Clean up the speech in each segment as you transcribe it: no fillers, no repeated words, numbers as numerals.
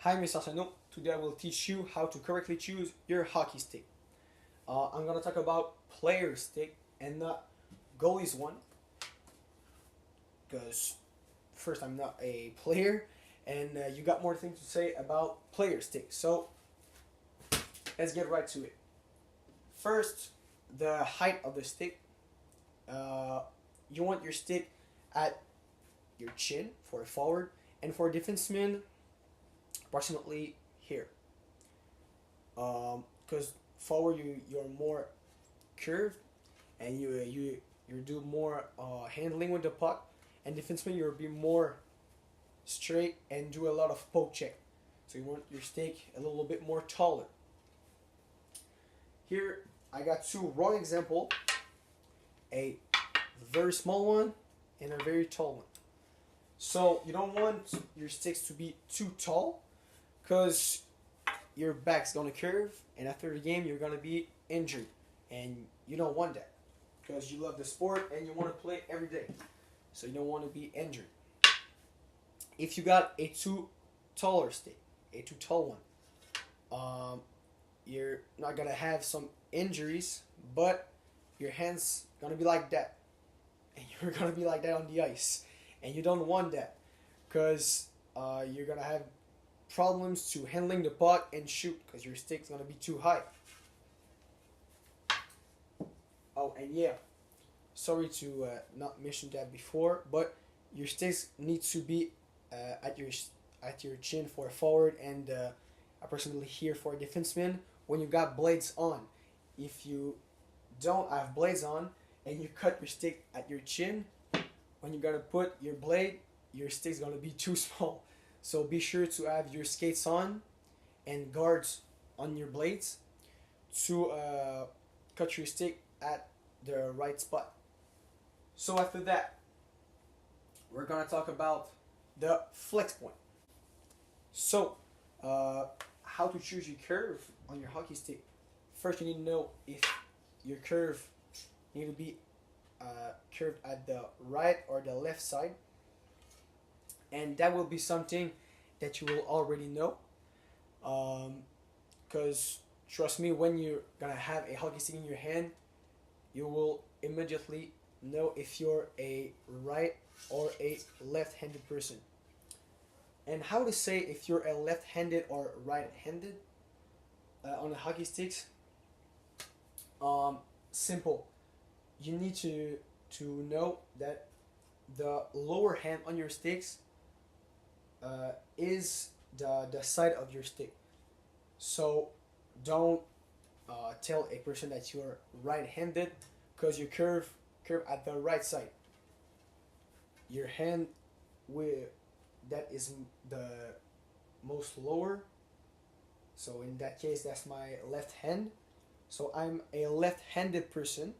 Hi, Mr. Arsenault. Today I will teach you how to correctly choose your hockey stick. I'm gonna talk about player stick and not goalie's one, because first I'm not a player, and you got more things to say about player stick. So let's get right to it. First, the height of the stick. Uh, you want your stick at your chin for a forward, and for a defenseman, approximately here. Because forward you're more curved, and you do more handling with the puck, and defenseman you'll be more straight and do a lot of poke check. So you want your stick a little bit more taller. Here I got two wrong example, a very small one and a very tall one. So you don't want your sticks to be too tall, because your back's gonna curve, and after the game you're gonna be injured, and you don't want that, because you love the sport and you want to play every day, so you don't want to be injured. If you got a too taller stick, a too tall one, you're not gonna have some injuries, but your hands gonna be like that, and you're gonna be like that on the ice, and you don't want that, because you're gonna have problems to handling the puck and shoot, because your stick's gonna be too high. Oh, and yeah, sorry to not mention that before, but your sticks need to be at your chin for a forward, and approximately here for a defenseman when you got blades on. If you don't have blades on and you cut your stick at your chin, when you gotta put your blade, your stick's gonna be too small. So be sure to have your skates on and guards on your blades to cut your stick at the right spot. So after that, we're gonna talk about the flex point. So, how to choose your curve on your hockey stick? First, you need to know if your curve need to be curved at the right or the left side, and that will be something that you will already know. Because trust me, when you're gonna have a hockey stick in your hand, you will immediately know if you're a right or a left-handed person. And how to say if you're a left-handed or right-handed on the hockey sticks? Simple. You need to know that the lower hand on your sticks is the side of your stick. So don't tell a person that you're right-handed, because you curve at the right side. Your hand with that is the most lower. So in that case, that's my left hand. So I'm a left-handed person,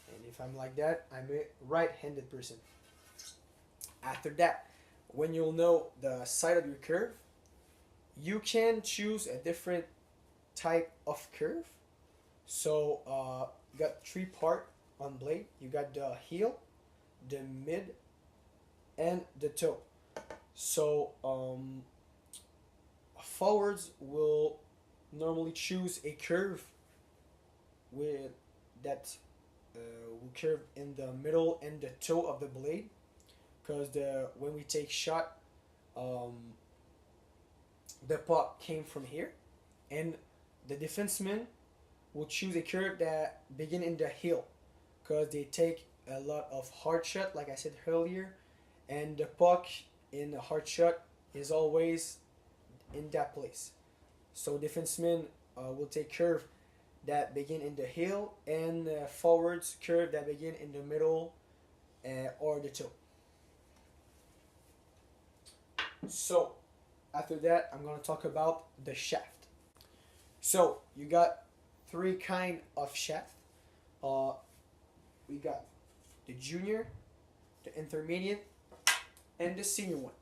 and if I'm like that, I'm a right-handed person. After that, when you'll know the side of your curve, you can choose a different type of curve. So you got three part on blade. You got the heel, the mid, and the toe. So forwards will normally choose a curve with that will curve in the middle and the toe of the blade, because the when we take shot, um, the puck came from here, and the defenseman will choose a curve that begin in the heel, because they take a lot of hard shot, like I said earlier, and the puck in the hard shot is always in that place. So defensemen will take curve that begin in the heel, and forwards curve that begin in the middle or the toe. So after that, I'm gonna talk about the shaft. So you got three kind of shaft. Uh, we got the junior, the intermediate, and the senior one.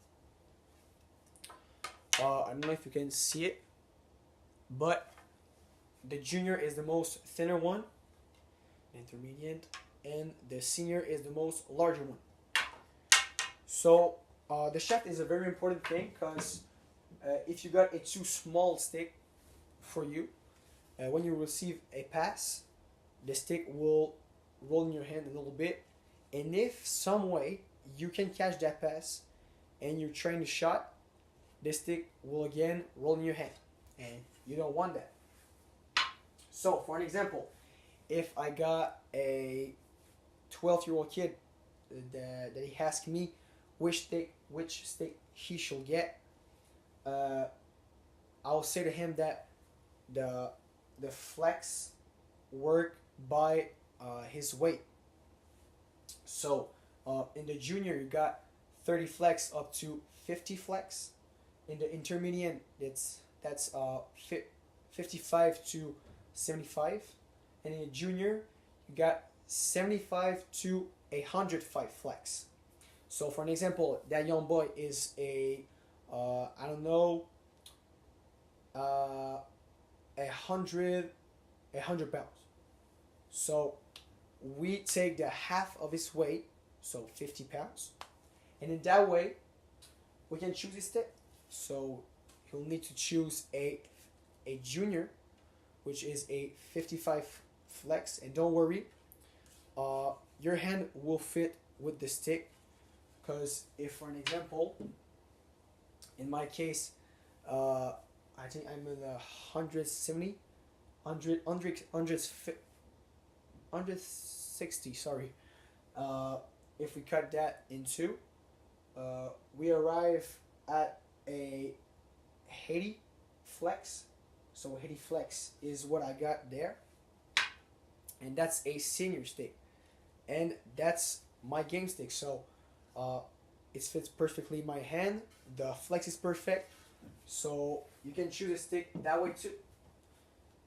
I don't know if you can see it, but the junior is the most thinner one, the intermediate, and the senior is the most larger one. So the shaft is a very important thing, because If you got a too small stick for you, when you receive a pass, the stick will roll in your hand a little bit, and if some way you can catch that pass and you're trying to shot, the stick will again roll in your hand, and you don't want that. So, for an example, if I got a 12-year-old kid that he asked me which stick he should get, I'll say to him that the the flex work by his weight. So in the junior you got 30 flex up to 50 flex. In the intermediate that's 55 to 75, and in the junior you got 75 to 105 flex. So for an example, that young boy is I don't know, 100 pounds. So we take the half of his weight, so 50 pounds, and in that way we can choose his stick. So he'll need to choose a junior, which is a 55 flex, and don't worry, your hand will fit with the stick, because if, for an example, in my case, I think I'm in the 170, 160, sorry. If we cut that in two, we arrive at a 80 flex. So 80 flex is what I got there, and that's a senior stick, and that's my game stick. So it fits perfectly in my hand. The flex is perfect, so you can choose a stick that way too.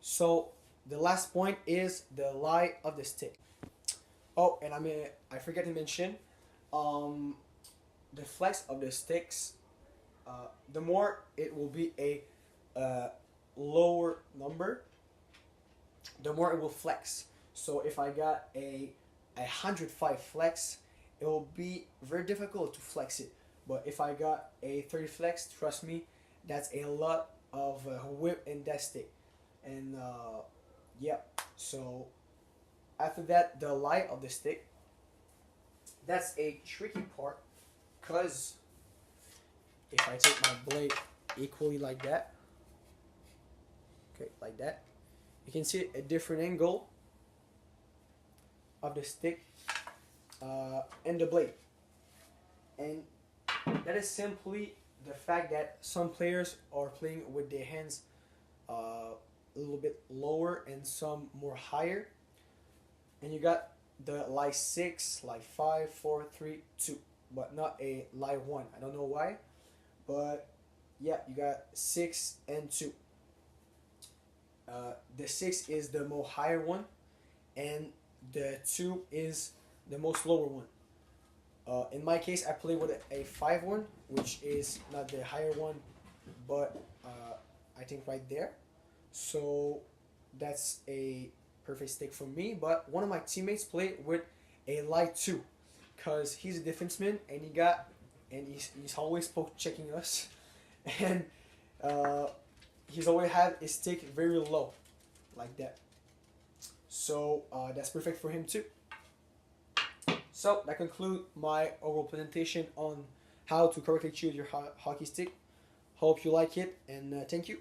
So the last point is the lie of the stick. Oh, and I forget to mention, the flex of the sticks. The more it will be a lower number, the more it will flex. So if I got a 105 flex, it will be very difficult to flex it. But if I got a 30 flex, trust me, that's a lot of whip in that stick. And yeah, so after that, the lie of the stick. That's a tricky part, because if I take my blade equally like that, okay, like that, you can see a different angle of the stick and the blade. And that is simply the fact that some players are playing with their hands a little bit lower and some more higher. And you got the lie 6, lie 5, 4, 3, 2, but not a lie 1. I don't know why, but yeah, you got 6 and 2. The 6 is the more higher one, and the 2 is the most lower one. In my case, I play with a 5 one, which is not the higher one, but I think right there. So that's a perfect stick for me. But one of my teammates played with a light 2, because he's a defenseman and he's always poke checking us, and he's always had his stick very low, like that. So that's perfect for him too. So that concludes my overall presentation on how to correctly choose your hockey stick. Hope you like it, and thank you.